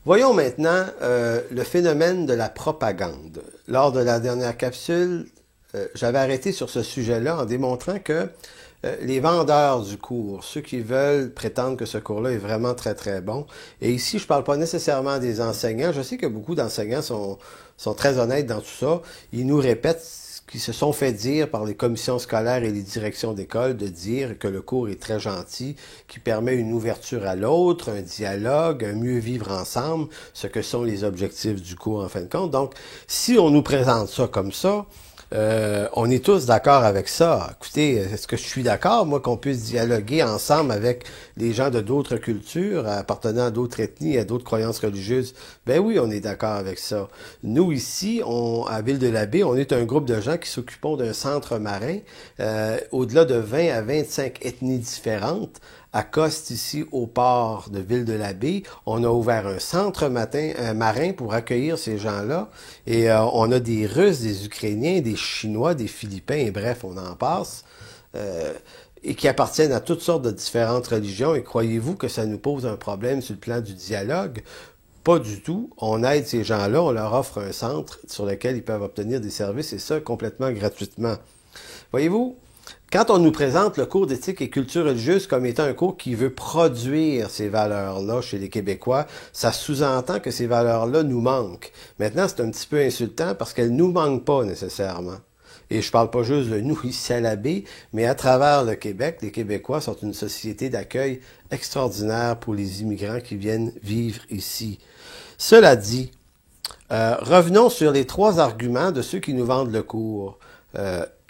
Voyons maintenant le phénomène de la propagande. Lors de la dernière capsule, j'avais arrêté sur ce sujet-là en démontrant que les vendeurs du cours, ceux qui veulent prétendre que ce cours-là est vraiment très très bon, et ici je ne parle pas nécessairement des enseignants, je sais que beaucoup d'enseignants sont très honnêtes dans tout ça, ils nous répètent qui se sont fait dire par les commissions scolaires et les directions d'école de dire que le cours est très gentil, qui permet une ouverture à l'autre, un dialogue, un mieux vivre ensemble, ce que sont les objectifs du cours en fin de compte. Donc, si on nous présente ça comme ça, on est tous d'accord avec ça. Écoutez, est-ce que je suis d'accord, moi, qu'on puisse dialoguer ensemble avec les gens de d'autres cultures, appartenant à d'autres ethnies, à d'autres croyances religieuses? Ben oui, on est d'accord avec ça. Nous, ici, à Ville-de-la-Baie, on est un groupe de gens qui s'occupons d'un centre marin, au-delà de 20 à 25 ethnies différentes. À Coste, ici, au port de Ville-de-la-Baie, on a ouvert un centre marin pour accueillir ces gens-là. Et on a des Russes, des Ukrainiens, des Chinois, des Philippins, et bref, on en passe. Et qui appartiennent à toutes sortes de différentes religions. Et croyez-vous que ça nous pose un problème sur le plan du dialogue? Pas du tout. On aide ces gens-là, on leur offre un centre sur lequel ils peuvent obtenir des services, et ça complètement gratuitement. Voyez-vous, quand on nous présente le cours d'éthique et culture religieuse comme étant un cours qui veut produire ces valeurs-là chez les Québécois, ça sous-entend que ces valeurs-là nous manquent. Maintenant, c'est un petit peu insultant parce qu'elles nous manquent pas nécessairement. Et je parle pas juste de nous ici à la baie, mais à travers le Québec, les Québécois sont une société d'accueil extraordinaire pour les immigrants qui viennent vivre ici. Cela dit, revenons sur les trois arguments de ceux qui nous vendent le cours.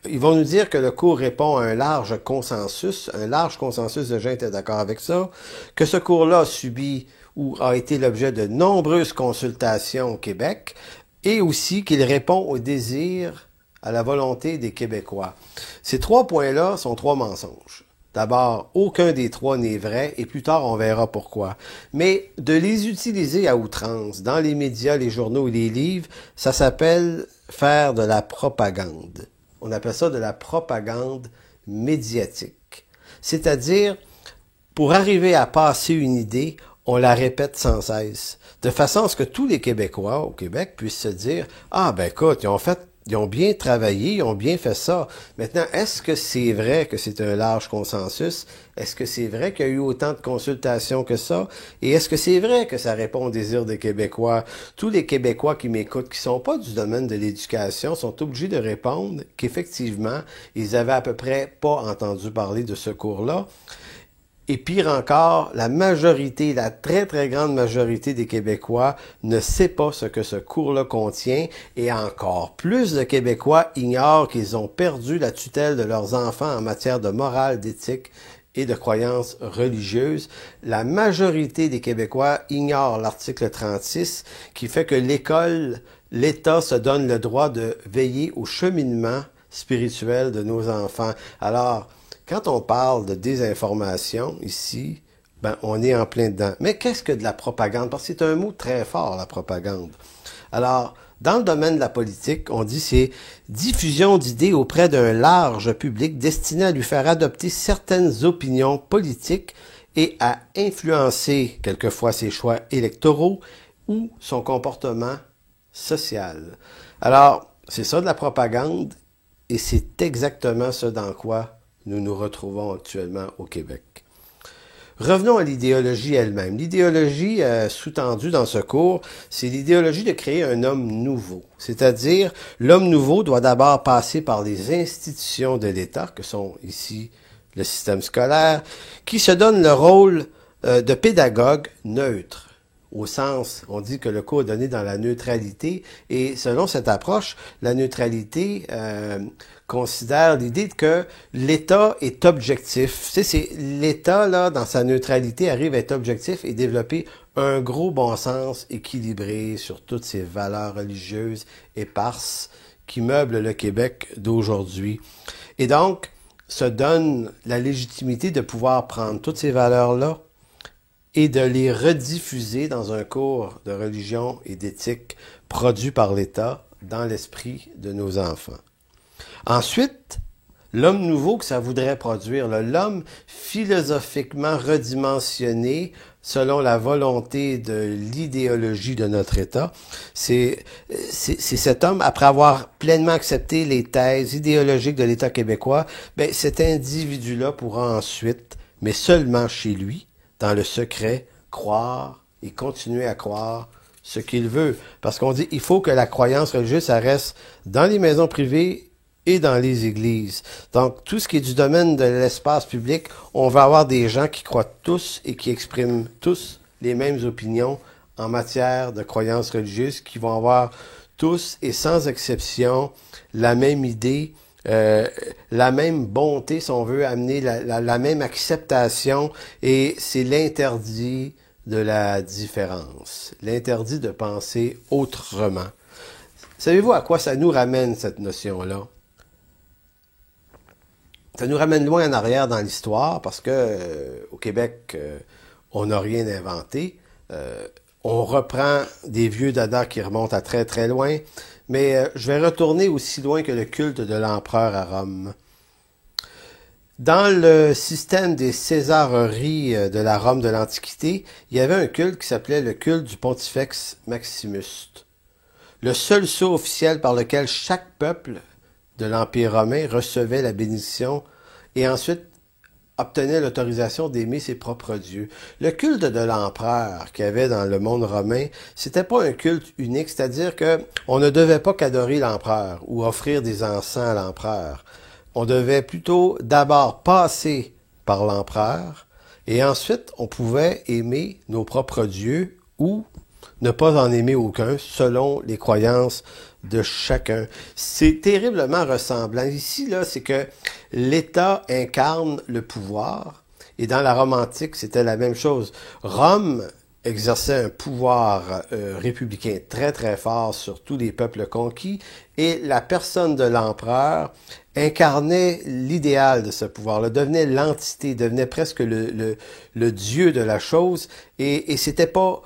Ils vont nous dire que le cours répond à un large consensus de gens étaient d'accord avec ça, que ce cours-là a subi ou a été l'objet de nombreuses consultations au Québec, et aussi qu'il répond au désir, à la volonté des Québécois. Ces trois points-là sont trois mensonges. D'abord, aucun des trois n'est vrai, et plus tard on verra pourquoi. Mais de les utiliser à outrance dans les médias, les journaux et les livres, ça s'appelle faire de la propagande. On appelle ça de la propagande médiatique. C'est-à-dire, pour arriver à passer une idée, on la répète sans cesse, de façon à ce que tous les Québécois au Québec puissent se dire « Ah, ben écoute, ils ont bien travaillé, ils ont bien fait ça. » Maintenant, est-ce que c'est vrai que c'est un large consensus? Est-ce que c'est vrai qu'il y a eu autant de consultations que ça? Et est-ce que c'est vrai que ça répond aux désirs des Québécois? Tous les Québécois qui m'écoutent, qui sont pas du domaine de l'éducation, sont obligés de répondre qu'effectivement, ils avaient à peu près pas entendu parler de ce cours-là. Et pire encore, la majorité, la très très grande majorité des Québécois ne sait pas ce que ce cours-là contient, et encore plus de Québécois ignorent qu'ils ont perdu la tutelle de leurs enfants en matière de morale, d'éthique et de croyances religieuses. La majorité des Québécois ignorent l'article 36 qui fait que l'État se donne le droit de veiller au cheminement spirituel de nos enfants. Alors, quand on parle de désinformation ici, ben on est en plein dedans. Mais qu'est-ce que de la propagande? Parce que c'est un mot très fort, la propagande. Alors, dans le domaine de la politique, on dit c'est diffusion d'idées auprès d'un large public destiné à lui faire adopter certaines opinions politiques et à influencer quelquefois ses choix électoraux ou son comportement social. Alors, c'est ça de la propagande, et c'est exactement ce dans quoi nous nous retrouvons actuellement au Québec. Revenons à l'idéologie elle-même. L'idéologie sous-tendue dans ce cours, c'est l'idéologie de créer un homme nouveau. C'est-à-dire, l'homme nouveau doit d'abord passer par les institutions de l'État, que sont ici le système scolaire, qui se donne le rôle de pédagogue neutre. Au sens, on dit que le cours est donné dans la neutralité, et selon cette approche, la neutralité considère l'idée que l'État est objectif. Tu sais, c'est l'État, là, dans sa neutralité, arrive à être objectif et développer un gros bon sens équilibré sur toutes ces valeurs religieuses éparses qui meublent le Québec d'aujourd'hui. Et donc, se donne la légitimité de pouvoir prendre toutes ces valeurs-là et de les rediffuser dans un cours de religion et d'éthique produit par l'État dans l'esprit de nos enfants. Ensuite, l'homme nouveau que ça voudrait produire, l'homme philosophiquement redimensionné, selon la volonté de l'idéologie de notre État. C'est cet homme, après avoir pleinement accepté les thèses idéologiques de l'État québécois, ben, cet individu-là pourra ensuite, mais seulement chez lui, dans le secret, croire et continuer à croire ce qu'il veut. Parce qu'on dit, il faut que la croyance religieuse, ça reste dans les maisons privées et dans les églises. Donc, tout ce qui est du domaine de l'espace public, on va avoir des gens qui croient tous et qui expriment tous les mêmes opinions en matière de croyances religieuses, qui vont avoir tous et sans exception la même idée, la même bonté, si on veut, amener la même acceptation, et c'est l'interdit de la différence, l'interdit de penser autrement. Savez-vous à quoi ça nous ramène, cette notion-là? Ça nous ramène loin en arrière dans l'histoire, parce que au Québec, on n'a rien inventé. On reprend des vieux dada qui remontent à très très loin, mais je vais retourner aussi loin que le culte de l'empereur à Rome. Dans le système des césareries de la Rome de l'Antiquité, il y avait un culte qui s'appelait le culte du Pontifex Maximus. Le seul sceau officiel par lequel chaque peuple de l'Empire romain recevait la bénédiction et ensuite obtenait l'autorisation d'aimer ses propres dieux. Le culte de l'empereur qu'il y avait dans le monde romain, c'était pas un culte unique, c'est-à-dire que on ne devait pas qu'adorer l'empereur ou offrir des encens à l'empereur. On devait plutôt d'abord passer par l'empereur et ensuite on pouvait aimer nos propres dieux ou ne pas en aimer aucun selon les croyances de chacun. C'est terriblement ressemblant. Ici, là, c'est que l'État incarne le pouvoir, et dans la Rome antique, c'était la même chose. Rome exerçait un pouvoir républicain très très fort sur tous les peuples conquis, et la personne de l'empereur incarnait l'idéal de ce pouvoir-là, devenait l'entité, devenait presque le dieu de la chose, et c'était pas...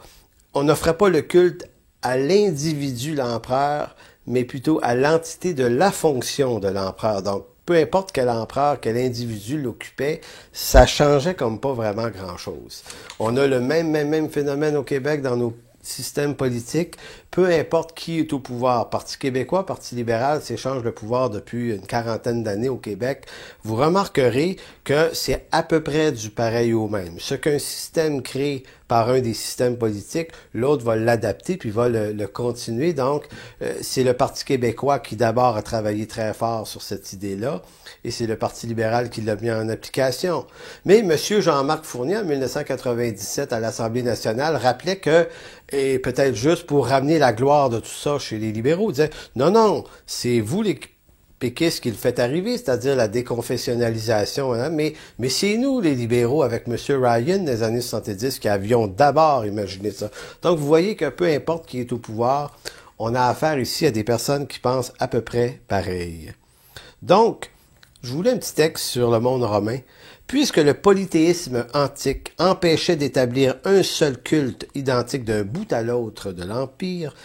On n'offrait pas le culte à l'individu, l'empereur, mais plutôt à l'entité de la fonction de l'empereur. Donc, peu importe quel empereur, quel individu l'occupait, ça changeait comme pas vraiment grand-chose. On a le même phénomène au Québec dans nos systèmes politiques. Peu importe qui est au pouvoir, Parti québécois, Parti libéral s'échangent le pouvoir depuis une quarantaine d'années au Québec. Vous remarquerez que c'est à peu près du pareil au même. Ce qu'un système crée par un des systèmes politiques, l'autre va l'adapter puis va le continuer. Donc, c'est le Parti québécois qui d'abord a travaillé très fort sur cette idée-là, et c'est le Parti libéral qui l'a mis en application. Mais M. Jean-Marc Fournier, en 1997, à l'Assemblée nationale, rappelait que, et peut-être juste pour ramener la gloire de tout ça chez les libéraux, il disait « Non, non, c'est vous les péquistes qui le faites arriver, c'est-à-dire la déconfessionnalisation, hein, mais c'est nous, les libéraux, avec M. Ryan des années 70, qui avions d'abord imaginé ça. » Donc, vous voyez que peu importe qui est au pouvoir, on a affaire ici à des personnes qui pensent à peu près pareil. Donc, je vous lis un petit texte sur le monde romain. Puisque le polythéisme antique empêchait d'établir un seul culte identique d'un bout à l'autre de l'Empire,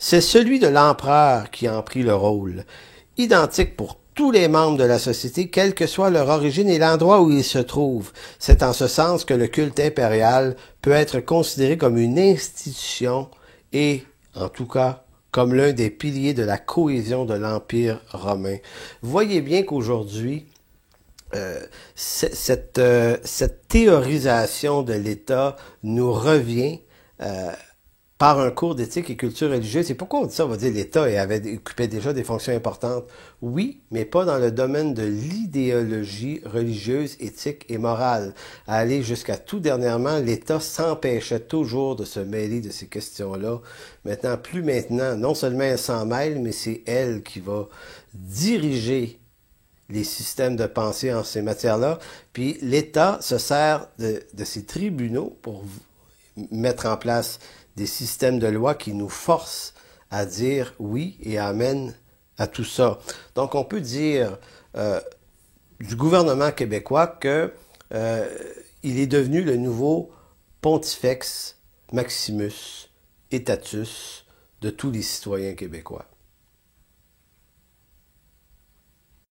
c'est celui de l'empereur qui en prit le rôle, identique pour tous les membres de la société, quelle que soit leur origine et l'endroit où ils se trouvent. C'est en ce sens que le culte impérial peut être considéré comme une institution et, en tout cas, comme l'un des piliers de la cohésion de l'Empire romain. Voyez bien qu'aujourd'hui, cette théorisation de l'État nous revient par un cours d'éthique et culture religieuse. Et pourquoi on dit ça? On va dire l'État occupait déjà des fonctions importantes. Oui, mais pas dans le domaine de l'idéologie religieuse, éthique et morale. À aller jusqu'à tout dernièrement, l'État s'empêchait toujours de se mêler de ces questions-là. Plus maintenant, non seulement elle s'en mêle, mais c'est elle qui va diriger les systèmes de pensée en ces matières-là. Puis l'État se sert de ces tribunaux pour mettre en place des systèmes de loi qui nous forcent à dire oui et amen à tout ça. Donc on peut dire du gouvernement québécois que il est devenu le nouveau Pontifex Maximus Etatus de tous les citoyens québécois.